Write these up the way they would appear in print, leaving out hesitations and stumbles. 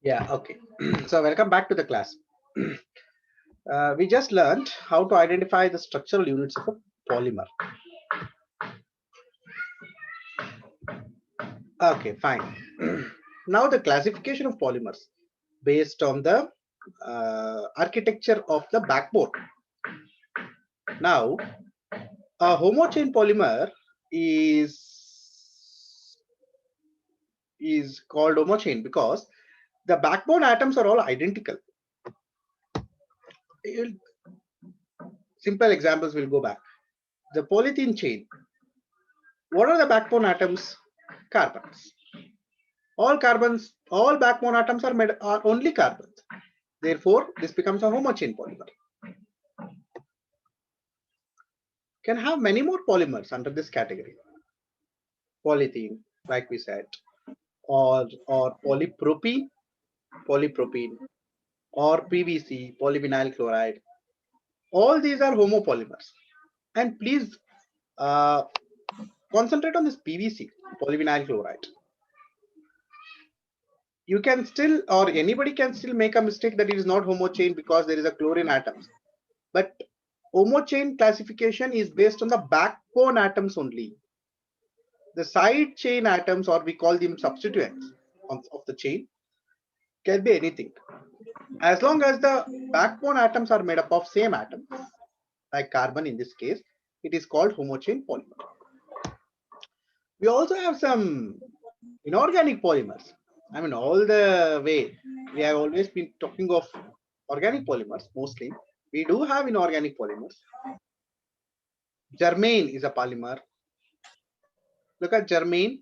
Yeah, okay. So welcome back to the class. We just learned how to identify the structural units of a polymer. Okay, fine. Now the classification of polymers based on the architecture of the backbone. Now, a homochain polymer is called homochain because the backbone atoms are all identical. Simple examples will go back. The polythene chain. What are the backbone atoms? Carbons. All backbone atoms are only carbons. Therefore, this becomes a homochain polymer. Can have many more polymers under this category. Polythene, like we said, or polypropene, or PVC, polyvinyl chloride. All these are homopolymers. And please concentrate on this PVC, polyvinyl chloride. You can still, or anybody can still make a mistake that it is not homochain because there is a chlorine atom. But homochain classification is based on the backbone atoms only. The side chain atoms, or we call them substituents of the chain, can be anything. As long as the backbone atoms are made up of same atoms, like carbon in this case, it is called homochain polymer. We also have some inorganic polymers. I mean, all the way we have always been talking of organic polymers mostly. We do have inorganic polymers. Germane is a polymer. Look at germane.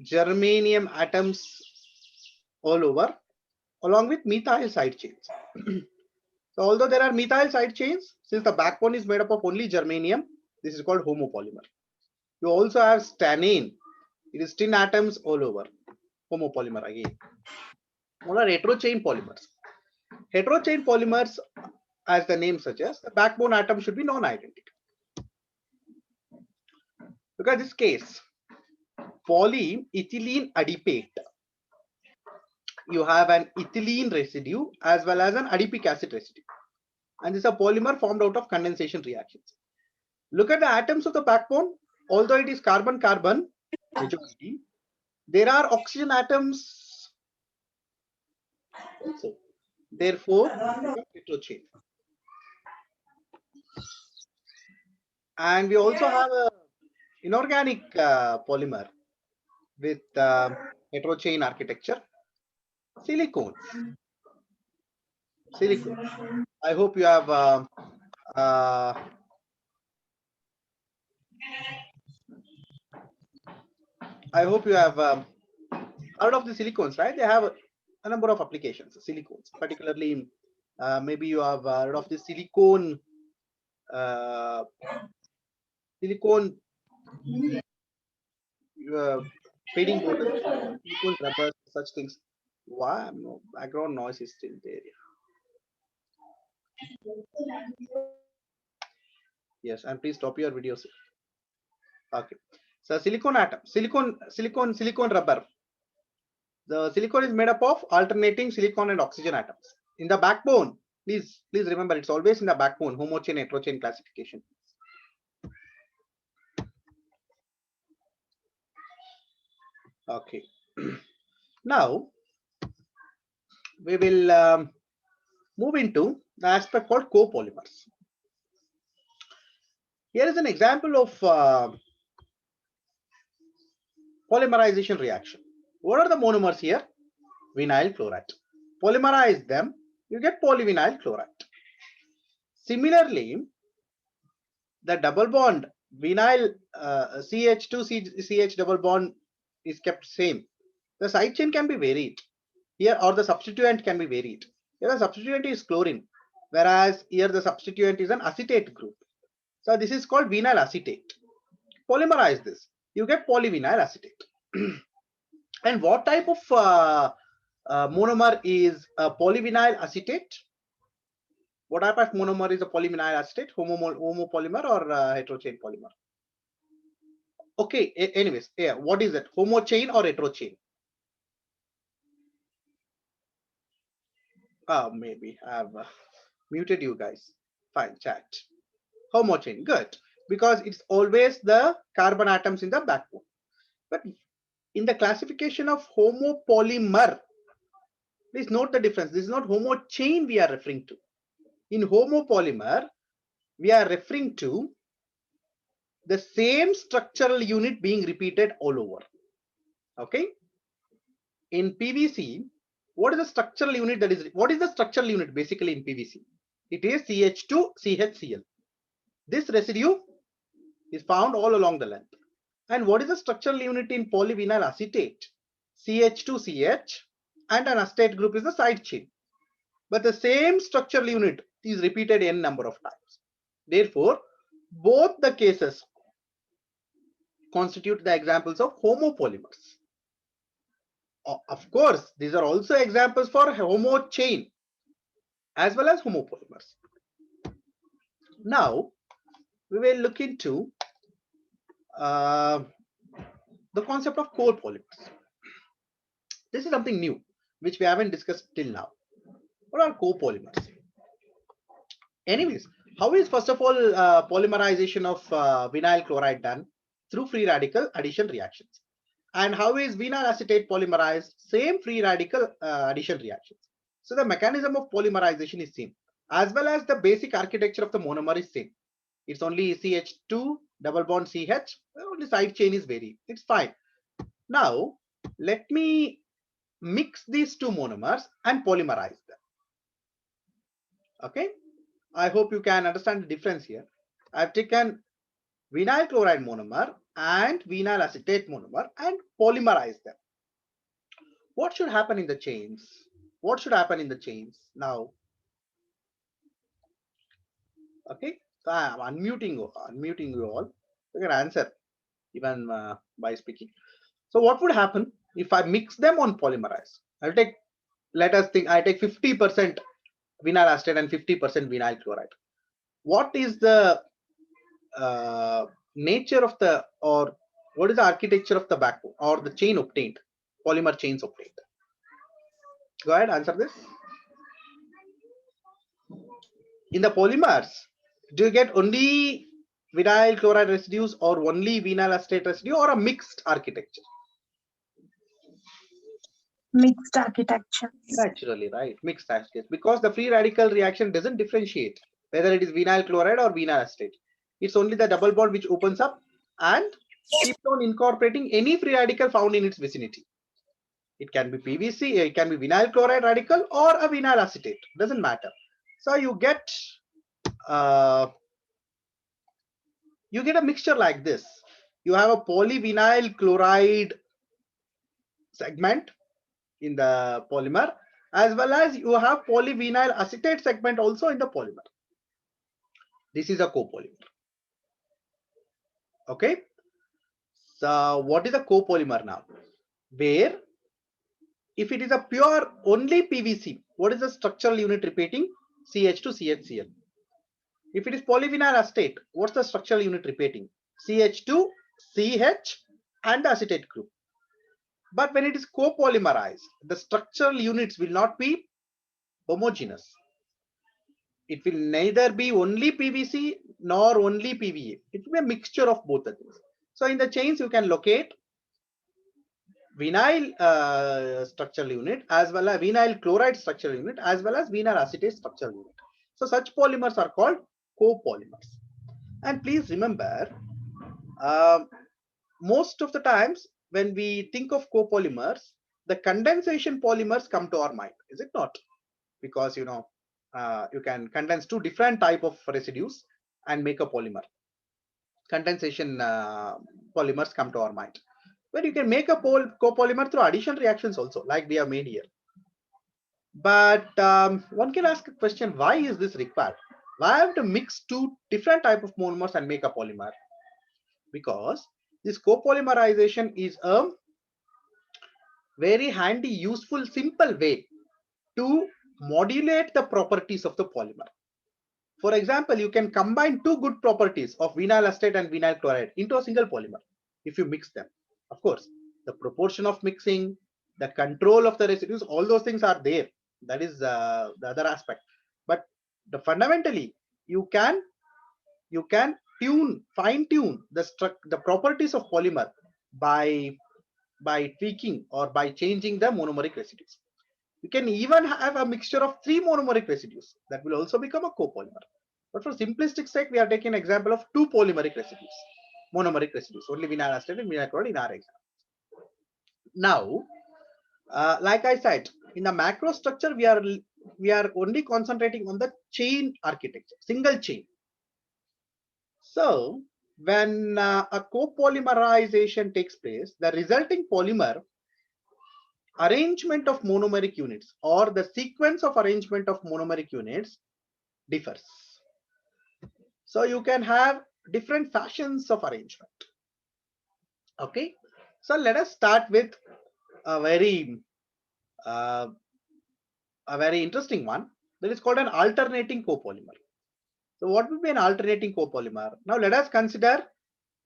Germanium atoms all over, along with methyl side chains. So although there are methyl side chains, since the backbone is made up of only germanium, this is called homopolymer. You also have stannane. It is tin atoms all over. Homopolymer again. What are heterochain polymers? Heterochain polymers, as the name suggests, the backbone atom should be non-identical. Look at this case. Polyethylene adipate. You have an ethylene residue as well as an adipic acid residue. And this is a polymer formed out of condensation reactions. Look at the atoms of the backbone. Although it is carbon-carbon, majority, there are oxygen atoms also. Therefore, heterochain. And we also have a inorganic polymer with heterochain architecture. Silicone. I hope you have heard of the silicones, right? They have a number of applications. Silicones, particularly, maybe you have heard of the silicone fading powder, silicone rubber, such things. Why? No background noise is still there. Yes, and please stop your videos. Okay. So silicone atom, silicone rubber. The silicone is made up of alternating silicon and oxygen atoms. In the backbone, please remember, it's always in the backbone, homochain, heterochain classification. Okay. Now we will move into the aspect called copolymers. Here is an example of polymerization reaction. What are the monomers here? Vinyl chloride. Polymerize them, you get polyvinyl chloride. Similarly, the double bond vinyl CH2 CH double bond is kept same. The side chain can be varied here, or the substituent can be varied. Here the substituent is chlorine, whereas here the substituent is an acetate group. So this is called vinyl acetate. Polymerize this, you get polyvinyl acetate. And what type of monomer is a polyvinyl acetate? What type of monomer is a polyvinyl acetate? Homopolymer or heterochain polymer? Okay, anyways, yeah, what is it? Homo chain or hetero chain? Maybe I've muted you guys. Fine, chat. Homo chain, good. Because it's always the carbon atoms in the backbone. But in the classification of homopolymer, please note the difference. This is not homo chain we are referring to. In homopolymer, we are referring to the same structural unit being repeated all over. Okay. In PVC, what is the structural unit that is, what is the structural unit basically in PVC? It is CH2CHCl. This residue is found all along the length. And what is the structural unit in polyvinyl acetate? CH2CH, and an acetate group is the side chain. But the same structural unit is repeated n number of times. Therefore, both the cases constitute the examples of homopolymers. Of course, these are also examples for homo chain as well as homopolymers. Now, we will look into the concept of copolymers. This is something new which we haven't discussed till now. What are copolymers? Anyways, how is first of all polymerization of vinyl chloride done? Through free radical addition reactions. And how is vinyl acetate polymerized? Same free radical addition reactions. So the mechanism of polymerization is same, as well as the basic architecture of the monomer is same. It's only CH2 double bond CH, only side chain is varying. It's fine. Now, let me mix these two monomers and polymerize them. Okay, I hope you can understand the difference here. I've taken vinyl chloride monomer and vinyl acetate monomer and polymerize them. What should happen in the chains? What should happen in the chains now? Okay, so I am unmuting you all. You can answer even by speaking. So what would happen if I mix them on polymerize? I'll take, let us think, I take 50% vinyl acetate and 50% vinyl chloride. What is the nature of the, or what is the architecture of the backbone or the chain obtained, polymer chains obtained? Go ahead, answer this. In the polymers, do you get only vinyl chloride residues or only vinyl acetate residue or a mixed architecture? Mixed architecture. Naturally, right? Mixed architecture, because the free radical reaction doesn't differentiate whether it is vinyl chloride or vinyl acetate. It's only the double bond which opens up and keeps on incorporating any free radical found in its vicinity. It can be PVC, it can be vinyl chloride radical or a vinyl acetate, doesn't matter. So you get a mixture like this. You have a polyvinyl chloride segment in the polymer, as well as you have polyvinyl acetate segment also in the polymer. This is a copolymer. Okay. So what is a copolymer now? Where if it is a pure only PVC, what is the structural unit repeating? CH2CHCl. If it is polyvinyl acetate, what's the structural unit repeating? CH2CH and the acetate group. But when it is copolymerized, the structural units will not be homogeneous. It will neither be only PVC nor only PVA. It will be a mixture of both the things. So in the chains, you can locate vinyl structural unit as well as vinyl chloride structural unit as well as vinyl acetate structural unit. So such polymers are called copolymers. And please remember, most of the times when we think of copolymers, the condensation polymers come to our mind, is it not? Because you know, you can condense two different type of residues and make a polymer. Condensation polymers come to our mind. But you can make a copolymer through addition reactions also, like we have made here. But one can ask a question, why is this required? Why I have to mix two different type of monomers and make a polymer? Because this copolymerization is a very handy, useful, simple way to modulate the properties of the polymer. For example, you can combine two good properties of vinyl acetate and vinyl chloride into a single polymer. if you mix them. Of course, the proportion of mixing, the control of the residues, all those things are there. That is the other aspect. But the fundamentally, you can fine tune the properties of polymer by tweaking or by changing the monomeric residues. You can even have a mixture of 3 monomeric residues that will also become a copolymer. But for simplistic sake, we are taking an example of 2 polymeric residues, monomeric residues, only vinyl acetate and vinyl chloride in our example. Now, like I said, in the macro structure, we are only concentrating on the chain architecture, single chain. So when a copolymerization takes place, the resulting polymer arrangement of monomeric units or the sequence of arrangement of monomeric units differs. So you can have different fashions of arrangement. Okay, so let us start with a very interesting one that is called an alternating copolymer. So what would be an alternating copolymer? Now let us consider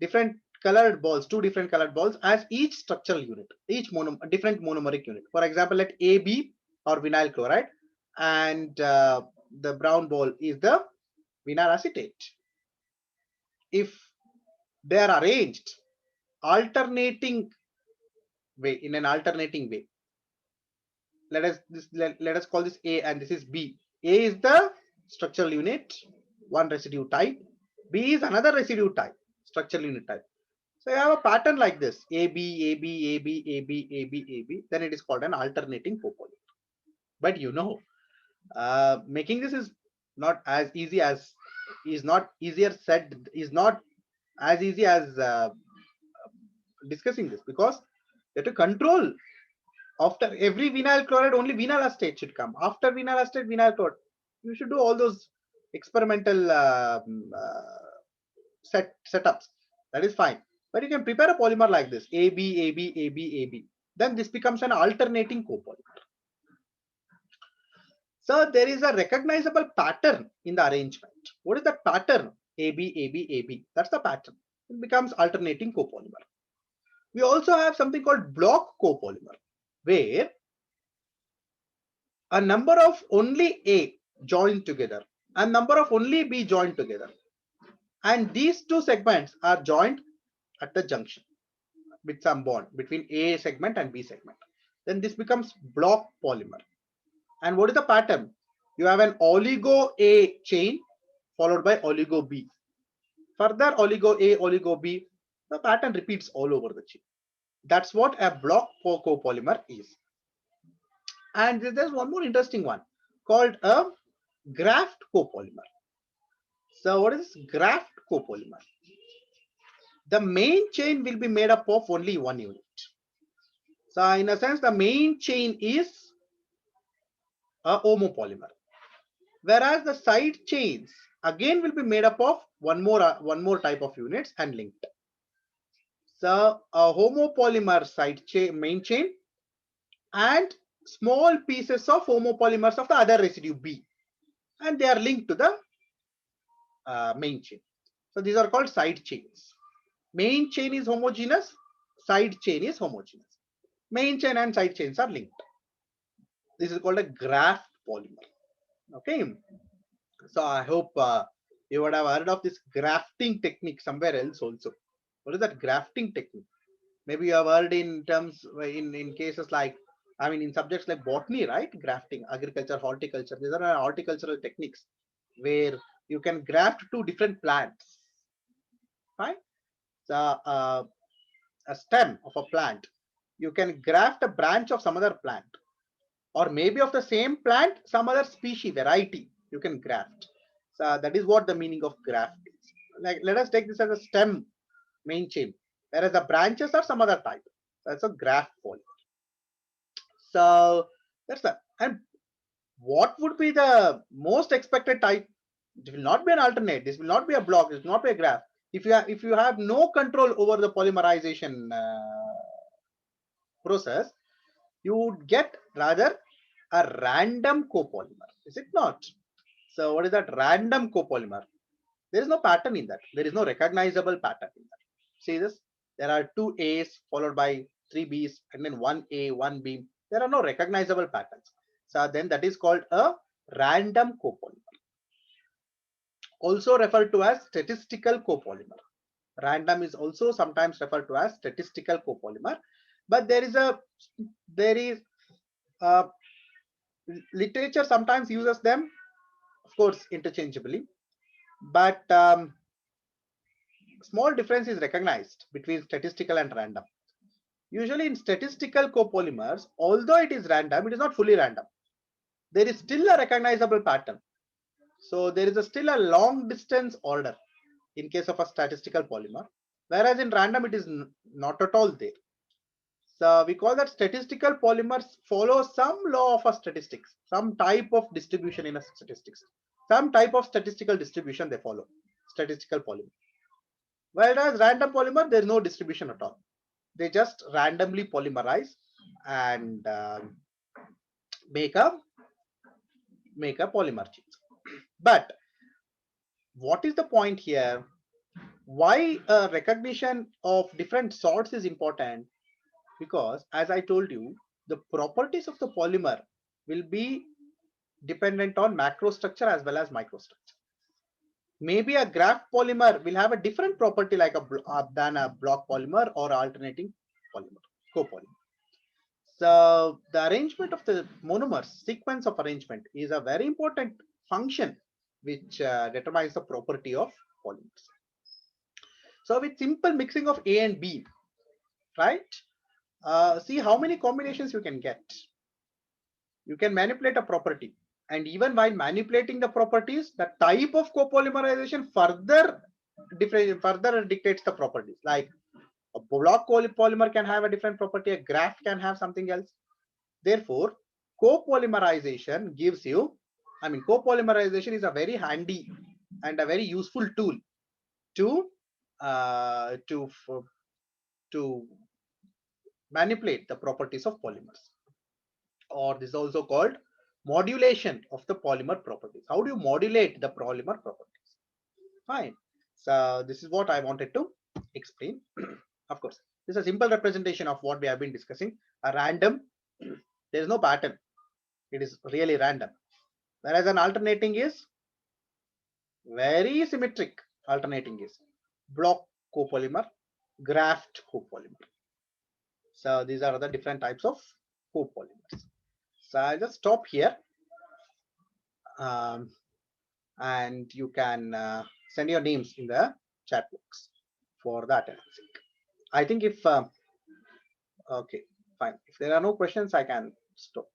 different colored balls, 2 different colored balls as each structural unit, each different monomeric unit. For example, let AB or vinyl chloride, and the brown ball is the vinyl acetate. If they are arranged alternating way, in an alternating way, let us call this A and this is B. A is the structural unit, one residue type. B is another residue type, structural unit type. So you have a pattern like this: AB, AB, AB, AB, AB, AB. Then it is called an alternating copolymer. But you know, making this is not as easy as not as easy as discussing this, because you have to control. After every vinyl chloride, only vinyl acetate should come. After vinyl acetate, vinyl chloride. You should do all those experimental setups. That is fine. But you can prepare a polymer like this: AB, AB, AB, AB. Then this becomes an alternating copolymer. So there is a recognizable pattern in the arrangement. What is that pattern? AB, AB, AB. That's the pattern. It becomes alternating copolymer. We also have something called block copolymer, where a number of only A joined together and number of only B joined together, and these 2 segments are joined at the junction with some bond between A segment and B segment. Then this becomes block polymer. And what is the pattern? You have an oligo A chain followed by oligo B. Further oligo A, oligo B. The pattern repeats all over the chain. That's what a block copolymer is. And there's one more interesting one called a graft copolymer. So what is graft copolymer? The main chain will be made up of only one unit. So in a sense, the main chain is a homopolymer, whereas the side chains again will be made up of one more type of units and linked. So a homopolymer side chain, main chain, and small pieces of homopolymers of the other residue B, and they are linked to the main chain. So these are called side chains. Main chain is homogeneous, side chain is homogeneous. Main chain and side chains are linked. This is called a graft polymer. Okay, so I hope you would have heard of this grafting technique somewhere else also. What is that grafting technique? Maybe you have heard in terms in cases like, I mean, in subjects like botany, right? Grafting, agriculture, horticulture. These are horticultural techniques where you can graft 2 different plants. Right? So a stem of a plant, you can graft a branch of some other plant, or maybe of the same plant, some other species, variety, you can graft. So that is what the meaning of graft is. Like, let us take this as a stem main chain, whereas the branches are some other type. That's a graft polymer. So that's that. And what would be the most expected type? It will not be an alternate. This will not be a block. This will not be a graft. If you have no control over the polymerization process, you would get rather a random copolymer. Is it not? So what is that random copolymer? There is no pattern in that. There is no recognizable pattern in that. See this? there are 2 A's followed by 3 B's and then 1 A, 1 B. There are no recognizable patterns. So then that is called a random copolymer. Also referred to as statistical copolymer. Random is also sometimes referred to as statistical copolymer, but there is literature sometimes uses them, of course, interchangeably, but small difference is recognized between statistical and random. Usually in statistical copolymers, although it is random, it is not fully random. There is still a recognizable pattern. So there is still a long distance order in case of a statistical polymer, whereas in random it is not at all there. So we call that statistical polymers follow some law of a statistics, some type of distribution in a statistics, some type of statistical distribution they follow, statistical polymer. Whereas random polymer, there is no distribution at all. They just randomly polymerize and make a polymer chain. But what is the point here? Why recognition of different sorts is important? Because as I told you, the properties of the polymer will be dependent on macrostructure as well as microstructure. Maybe a graph polymer will have a different property like than a block polymer or alternating polymer, copolymer. So the arrangement of the monomers, sequence of arrangement, is a very important function which determines the property of polymers. So with simple mixing of A and B, right? See how many combinations you can get. You can manipulate a property, and even while manipulating the properties, the type of copolymerization further dictates the properties. Like a block polymer can have a different property, a graph can have something else. Therefore, copolymerization gives you, copolymerization is a very handy and a very useful tool to manipulate the properties of polymers. Or this is also called modulation of the polymer properties. How do you modulate the polymer properties? Fine. So this is what I wanted to explain. Of course, this is a simple representation of what we have been discussing. A random, there is no pattern. It is really random. Whereas an alternating is very symmetric. Alternating is block copolymer, graphed copolymer. So these are the different types of copolymers. So I'll just stop here. And you can send your names in the chat box for that. I think if okay, fine. If there are no questions, I can stop.